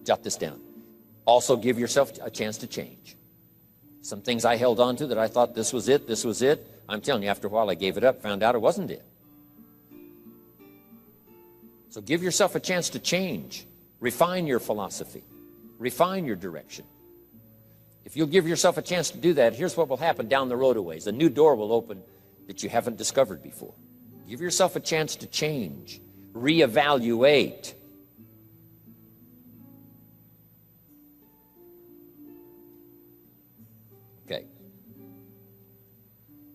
Jot this down. Also give yourself a chance to change. Some things I held on to that I thought this was it, this was it. I'm telling you, after a while I gave it up, found out it wasn't it. So give yourself a chance to change. Refine your philosophy. Refine your direction. If you'll give yourself a chance to do that, here's what will happen down the road a ways. A new door will open that you haven't discovered before. Give yourself a chance to change. Reevaluate. Okay.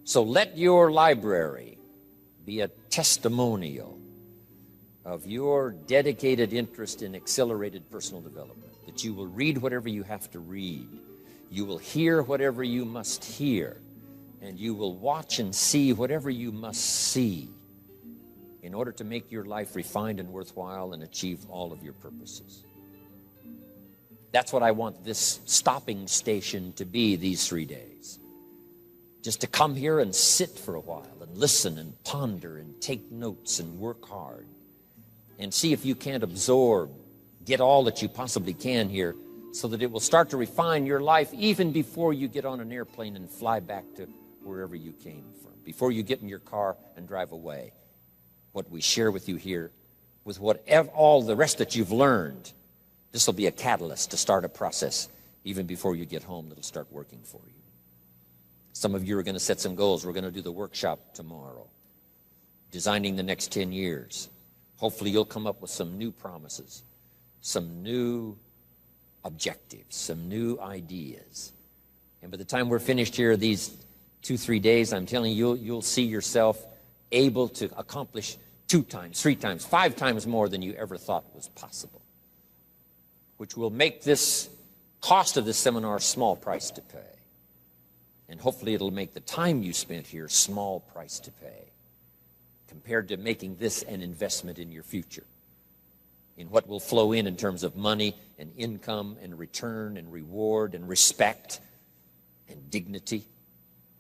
So let your library be a testimonial of your dedicated interest in accelerated personal development, that you will read whatever you have to read, you will hear whatever you must hear, and you will watch and see whatever you must see in order to make your life refined and worthwhile and achieve all of your purposes. That's what I want this stopping station to be these 3 days. Just to come here and sit for a while and listen and ponder and take notes and work hard and see if you can't absorb, get all that you possibly can here so that it will start to refine your life even before you get on an airplane and fly back to wherever you came from, before you get in your car and drive away. What we share with you here, with all the rest that you've learned, this will be a catalyst to start a process even before you get home that'll start working for you. Some of you are going to set some goals. We're going to do the workshop tomorrow, designing the next 10 years. Hopefully you'll come up with some new promises, some new objectives, some new ideas. And by the time we're finished here these 2-3 days, I'm telling you, you'll see yourself able to accomplish 2 times, 3 times, 5 times more than you ever thought was possible, which will make this cost of this seminar a small price to pay. And hopefully it'll make the time you spent here small price to pay compared to making this an investment in your future, in what will flow in terms of money and income and return and reward and respect and dignity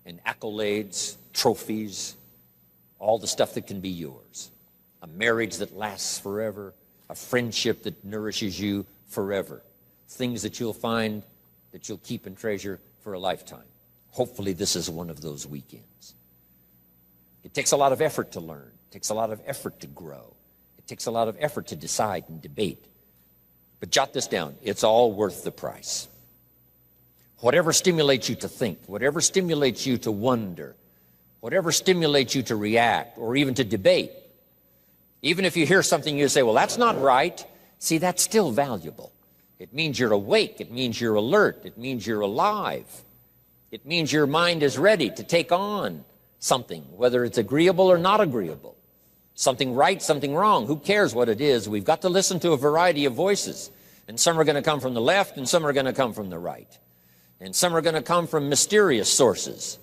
and accolades, trophies, all the stuff that can be yours. A marriage that lasts forever, a friendship that nourishes you forever, things that you'll find that you'll keep and treasure for a lifetime. Hopefully this is one of those weekends. It takes a lot of effort to learn. It takes a lot of effort to grow. It takes a lot of effort to decide and debate. But jot this down. It's all worth the price. Whatever stimulates you to think, whatever stimulates you to wonder, whatever stimulates you to react or even to debate, even if you hear something you say, well, that's not right, see, that's still valuable. It means you're awake. It means you're alert. It means you're alive. It means your mind is ready to take on something, whether it's agreeable or not agreeable. Something right, something wrong. Who cares what it is? We've got to listen to a variety of voices. And some are going to come from the left and some are going to come from the right. And some are going to come from mysterious sources.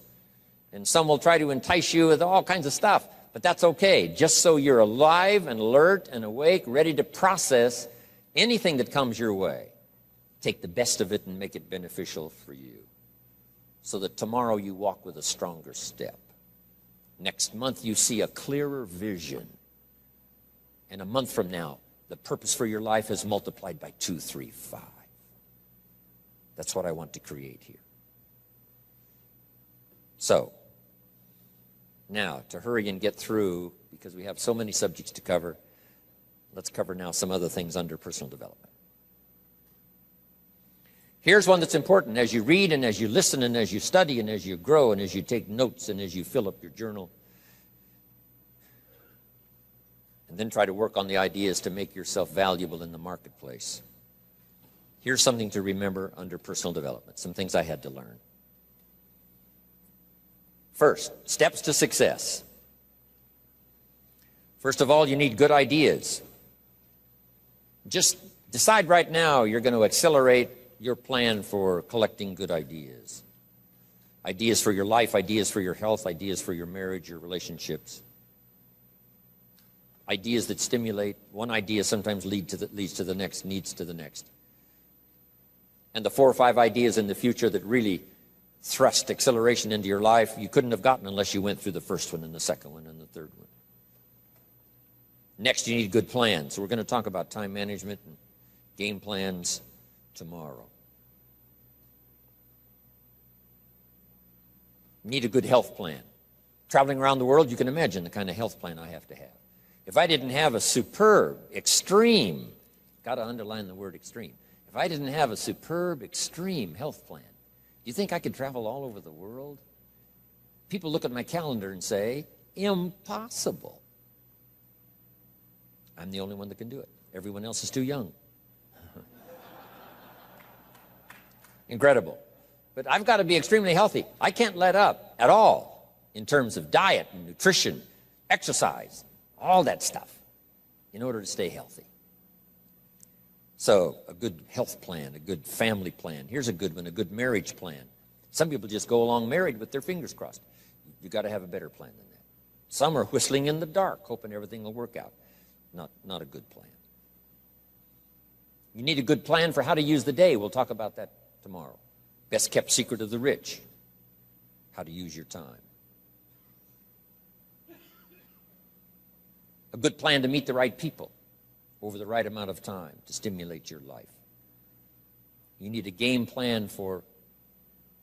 And some will try to entice you with all kinds of stuff. But that's okay, just so you're alive and alert and awake, ready to process anything that comes your way. Take the best of it and make it beneficial for you, so that tomorrow you walk with a stronger step. Next month you see a clearer vision. And a month from now, the purpose for your life is multiplied by 2, 3, 5. That's what I want to create here. So, now, to hurry and get through, because we have so many subjects to cover, let's cover now some other things under personal development. Here's one that's important as you read and as you listen and as you study and as you grow and as you take notes and as you fill up your journal. And then try to work on the ideas to make yourself valuable in the marketplace. Here's something to remember under personal development, some things I had to learn. First, steps to success. First of all, you need good ideas. Just decide right now you're going to accelerate your plan for collecting good ideas. Ideas for your life, ideas for your health, ideas for your marriage, your relationships. Ideas that stimulate. One idea sometimes leads to the next, needs to the next. And the 4 or 5 ideas in the future that really thrust acceleration into your life, you couldn't have gotten unless you went through the first one and the second one and the third one. Next, you need good plans. So we're going to talk about time management and Game plans tomorrow. You need a good health plan. Traveling around the world, you can imagine the kind of health plan I have to have. If I didn't have a superb, extreme, got to underline the word extreme, if I didn't have a superb, extreme health plan, do you think I could travel all over the world? People look at my calendar and say, impossible. I'm the only one that can do it. Everyone else is too young. Incredible. But I've got to be extremely healthy. I can't let up at all in terms of diet and nutrition, exercise, all that stuff in order to stay healthy. So a good health plan, a good family plan. Here's a good one, a good marriage plan. Some people just go along married with their fingers crossed. You've got to have a better plan than that. Some are whistling in the dark, hoping everything will work out. Not a good plan. You need a good plan for how to use the day. We'll talk about that tomorrow. Best kept secret of the rich, how to use your time. A good plan to meet the right people over the right amount of time to stimulate your life. You need a game plan for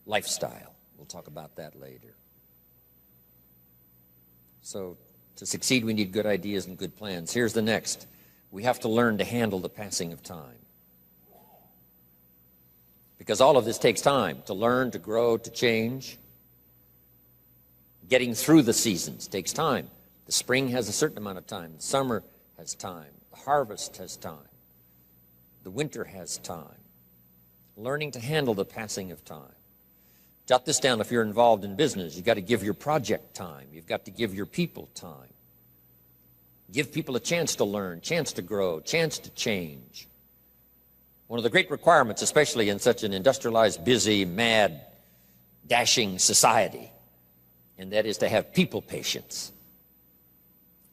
lifestyle. We'll talk about that later. So to succeed, we need good ideas and good plans. Here's the next. We have to learn to handle the passing of time. Because all of this takes time to learn, to grow, to change. Getting through the seasons takes time. The spring has a certain amount of time. The summer has time. The harvest has time. The winter has time. Learning to handle the passing of time. Jot this down if you're involved in business. You've got to give your project time. You've got to give your people time. Give people a chance to learn, chance to grow, chance to change. One of the great requirements, especially in such an industrialized, busy, mad, dashing society, and that is to have people patience.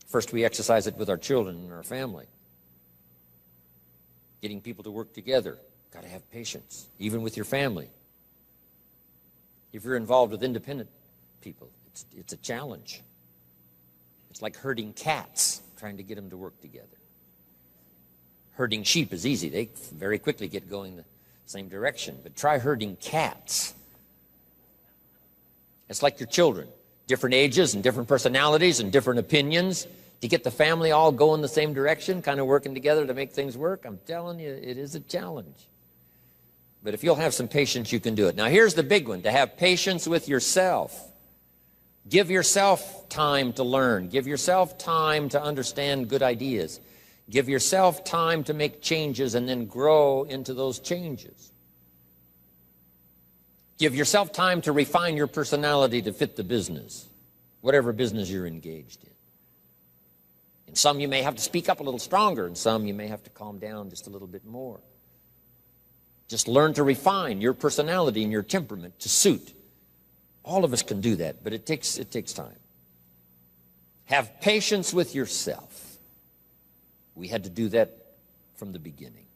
First, we exercise it with our children and our family. Getting people to work together, got to have patience, even with your family. If you're involved with independent people, it's a challenge. It's like herding cats, trying to get them to work together. Herding sheep is easy. They very quickly get going the same direction. But try herding cats. It's like your children. Different ages and different personalities and different opinions. To get the family all going the same direction, kind of working together to make things work, I'm telling you, it is a challenge. But if you'll have some patience, you can do it. Now, here's the big one, to have patience with yourself. Give yourself time to learn. Give yourself time to understand good ideas. Give yourself time to make changes and then grow into those changes. Give yourself time to refine your personality to fit the business, whatever business you're engaged in. In some you may have to speak up a little stronger, and some you may have to calm down just a little bit more. Just learn to refine your personality and your temperament to suit. All of us can do that, but it takes time. Have patience with yourself. We had to do that from the beginning.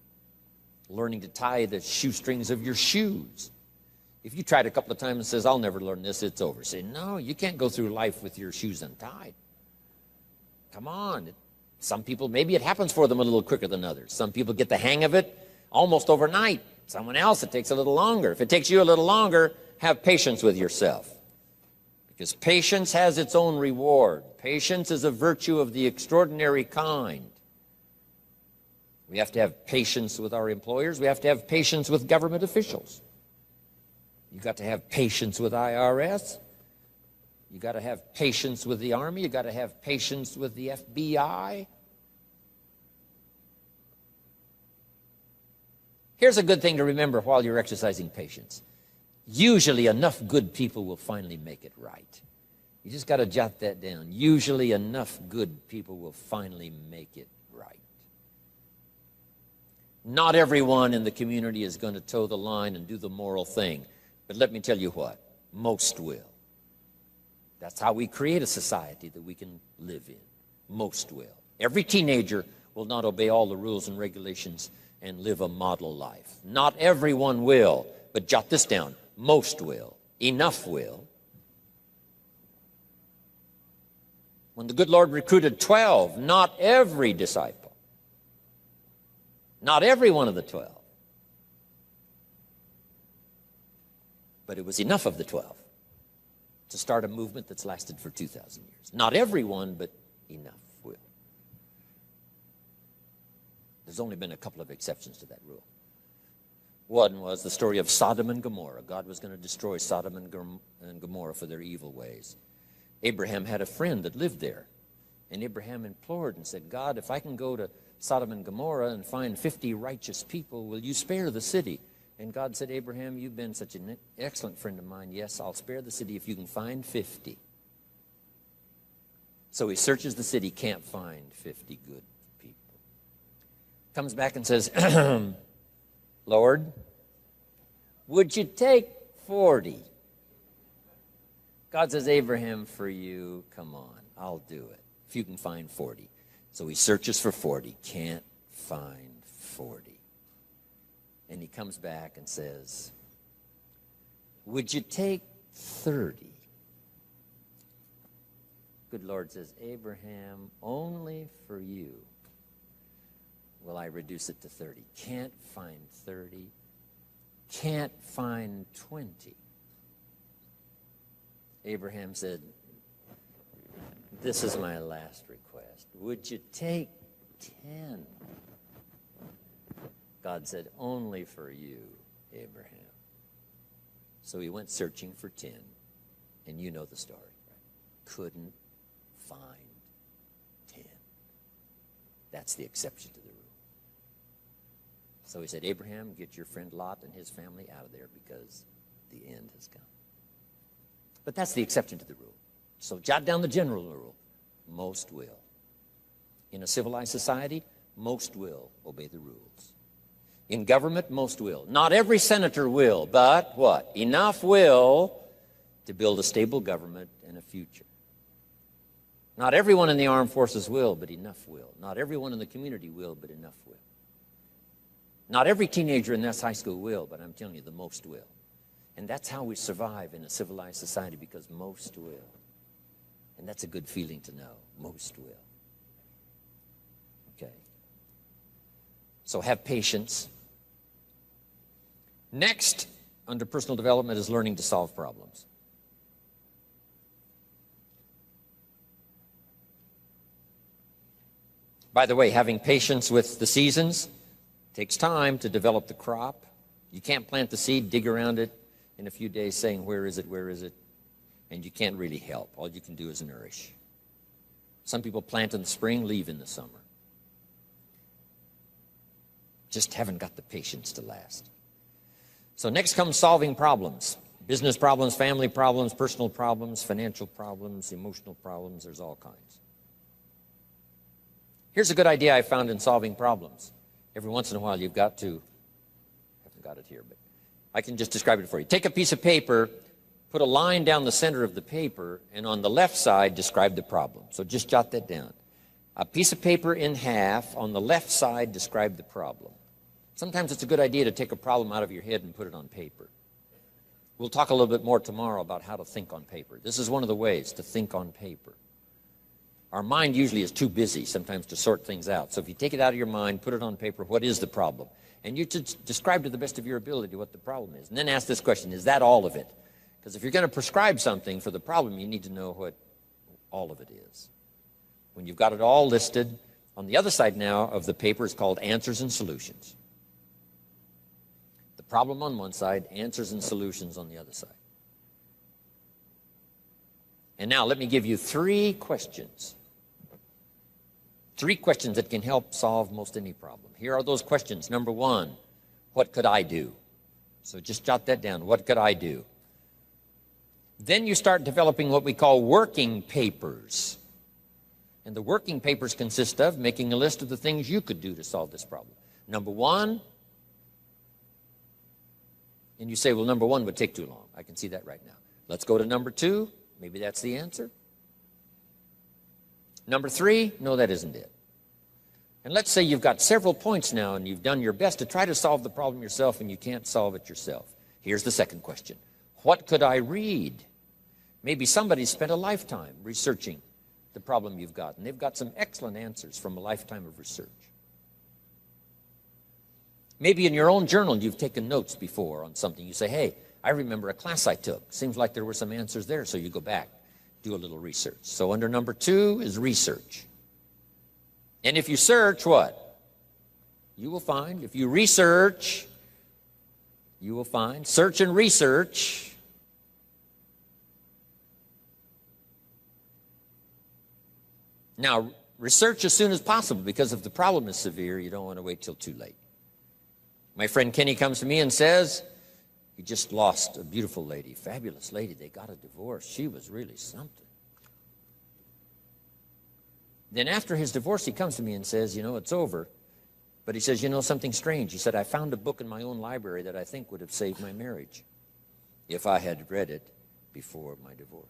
Learning to tie the shoestrings of your shoes. If you tried a couple of times and says, I'll never learn this, it's over. Say, no, you can't go through life with your shoes untied. Come on. Some people, maybe it happens for them a little quicker than others. Some people get the hang of it almost overnight. Someone else, it takes a little longer. If it takes you a little longer, have patience with yourself. Because patience has its own reward. Patience is a virtue of the extraordinary kind. We have to have patience with our employers. We have to have patience with government officials. You've got to have patience with IRS. You've got to have patience with the Army. You've got to have patience with the FBI. Here's a good thing to remember while you're exercising patience. Usually enough good people will finally make it right. You just got to jot that down. Usually enough good people will finally make it right. Not everyone in the community is going to toe the line and do the moral thing. But let me tell you what, most will. That's how we create a society that we can live in. Most will. Every teenager will not obey all the rules and regulations and live a model life. Not everyone will, but jot this down. Most will. Enough will. When the good Lord recruited 12, not every disciple Not every one of the 12. But it was enough of the 12 to start a movement that's lasted for 2,000 years. Not everyone, but enough will. There's only been a couple of exceptions to that rule. One was the story of Sodom and Gomorrah. God was going to destroy Sodom and Gomorrah for their evil ways. Abraham had a friend that lived there. And Abraham implored and said, God, if I can go to Sodom and Gomorrah and find 50 righteous people, will you spare the city? And God said, Abraham, you've been such an excellent friend of mine. Yes, I'll spare the city if you can find 50. So he searches the city, can't find 50 good people. Comes back and says, Lord, would you take 40? God says, Abraham, for you, come on, I'll do it. If you can find 40. So he searches for 40, can't find 40. And he comes back and says, would you take 30? Good Lord says, Abraham, only for you will I reduce it to 30. Can't find 30. Can't find 20. Abraham said, this is my last request. Would you take 10? God said, only for you, Abraham. So he went searching for 10, and you know the story. Right? Couldn't find 10. That's the exception to the rule. So he said, Abraham, get your friend Lot and his family out of there because the end has come. But that's the exception to the rule. So jot down the general rule. Most will. In a civilized society, most will obey the rules. In government, most will. Not every senator will, but what? Enough will to build a stable government and a future. Not everyone in the armed forces will, but enough will. Not everyone in the community will, but enough will. Not every teenager in this high school will, but I'm telling you, the most will. And that's how we survive in a civilized society, because most will. And that's a good feeling to know. Most will. Okay. So have patience. Next, under personal development, is learning to solve problems. By the way, having patience with the seasons takes time to develop the crop. You can't plant the seed, dig around it in a few days saying, where is it, where is it? And you can't really help. All you can do is nourish. Some people plant in the spring, leave in the summer. Just haven't got the patience to last. So next comes solving problems. Business problems, family problems, personal problems, financial problems, emotional problems. There's all kinds. Here's a good idea I found in solving problems. Every once in a while you've got to, I haven't got it here, but I can just describe it for you. Take a piece of paper, put a line down the center of the paper, and on the left side describe the problem. So just jot that down. A piece of paper in half, on the left side describe the problem. Sometimes it's a good idea to take a problem out of your head and put it on paper. We'll talk a little bit more tomorrow about how to think on paper. This is one of the ways to think on paper. Our mind usually is too busy sometimes to sort things out. So if you take it out of your mind, put it on paper, what is the problem? And you should describe to the best of your ability what the problem is. And then ask this question, is that all of it? Because if you're going to prescribe something for the problem, you need to know what all of it is. When you've got it all listed, on the other side now of the paper is called answers and solutions. The problem on one side, answers and solutions on the other side. And now let me give you 3 questions. 3 questions that can help solve most any problem. Here are those questions. Number 1, what could I do? So just jot that down. What could I do? Then you start developing what we call working papers. And the working papers consist of making a list of the things you could do to solve this problem. Number 1, and you say, well, number 1 would take too long. I can see that right now. Let's go to number 2. Maybe that's the answer. Number 3, no, that isn't it. And let's say you've got several points now and you've done your best to try to solve the problem yourself and you can't solve it yourself. Here's the second question. What could I read? Maybe somebody's spent a lifetime researching the problem you've got, and they've got some excellent answers from a lifetime of research. Maybe in your own journal you've taken notes before on something. You say, hey, I remember a class I took. Seems like there were some answers there, so you go back, do a little research. So under number 2 is research. And if you search, what? You will find. If you research, you will find. Search and research. Now, research as soon as possible, because if the problem is severe, you don't want to wait till too late. My friend Kenny comes to me and says, he just lost a beautiful lady, fabulous lady. They got a divorce. She was really something. Then after his divorce, he comes to me and says, you know, it's over. But he says, you know, something strange. He said, I found a book in my own library that I think would have saved my marriage if I had read it before my divorce.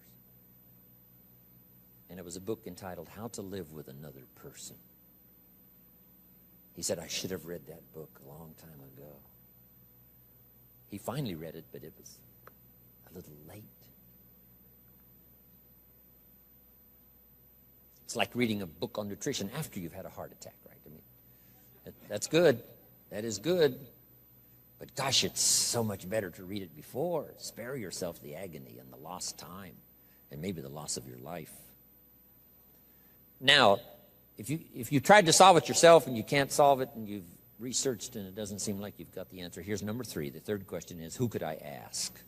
And it was a book entitled How to Live with Another Person. He said, I should have read that book a long time ago. He finally read it, but it was a little late. It's like reading a book on nutrition after you've had a heart attack, right? I mean, that's good. That is good. But gosh, it's so much better to read it before. Spare yourself the agony and the lost time and maybe the loss of your life. Now, if you tried to solve it yourself and you can't solve it and you've researched and it doesn't seem like you've got the answer, here's number 3. The third question is, who could I ask?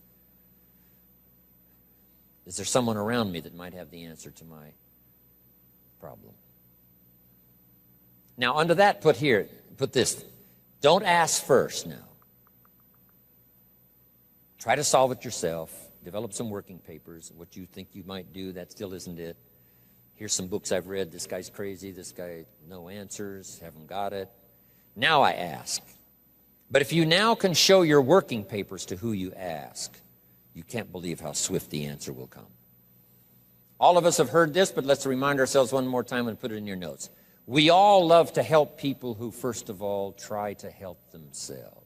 Is there someone around me that might have the answer to my problem? Now, under that, put this. Don't ask first now. Try to solve it yourself. Develop some working papers. What you think you might do, that still isn't it. Here's some books I've read. This guy's crazy. This guy, no answers, haven't got it. Now I ask. But if you now can show your working papers to who you ask, you can't believe how swift the answer will come. All of us have heard this, but let's remind ourselves one more time and put it in your notes. We all love to help people who, first of all, try to help themselves.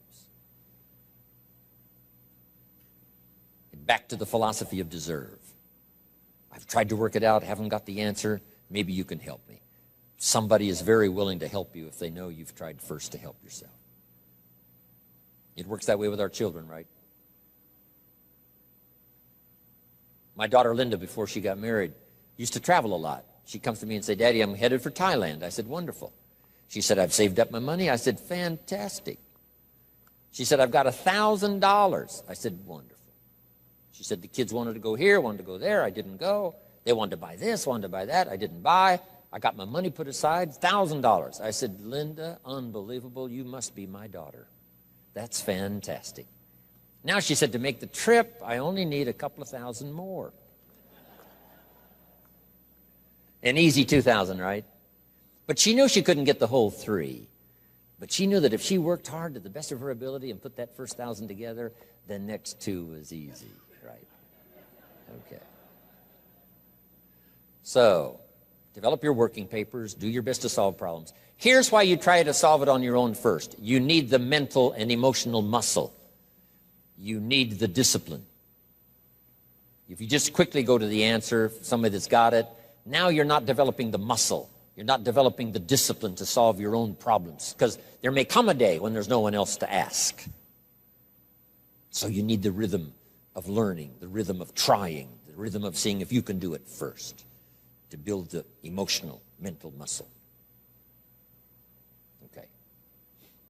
Back to the philosophy of deserve. I've tried to work it out, haven't got the answer. Maybe you can help me. Somebody is very willing to help you if they know you've tried first to help yourself. It works that way with our children, right? My daughter Linda, before she got married, used to travel a lot. She comes to me and said, Daddy, I'm headed for Thailand. I said, wonderful. She said, I've saved up my money. I said, fantastic. She said, I've got $1,000. I said, wonderful. She said, the kids wanted to go here, wanted to go there. I didn't go. They wanted to buy this, wanted to buy that. I didn't buy. I got my money put aside, $1,000. I said, Linda, unbelievable. You must be my daughter. That's fantastic. Now, she said, to make the trip, I only need a couple of thousand more. An easy 2,000, right? But she knew she couldn't get the whole 3. But she knew that if she worked hard to the best of her ability and put that first 1,000 together, the next 2 was easy, right? Okay. So, develop your working papers. Do your best to solve problems. Here's why you try to solve it on your own first. You need the mental and emotional muscle. You need the discipline. If you just quickly go to the answer, somebody that's got it, now you're not developing the muscle. You're not developing the discipline to solve your own problems, because there may come a day when there's no one else to ask. So you need the rhythm of learning, the rhythm of trying, the rhythm of seeing if you can do it first to build the emotional, mental muscle.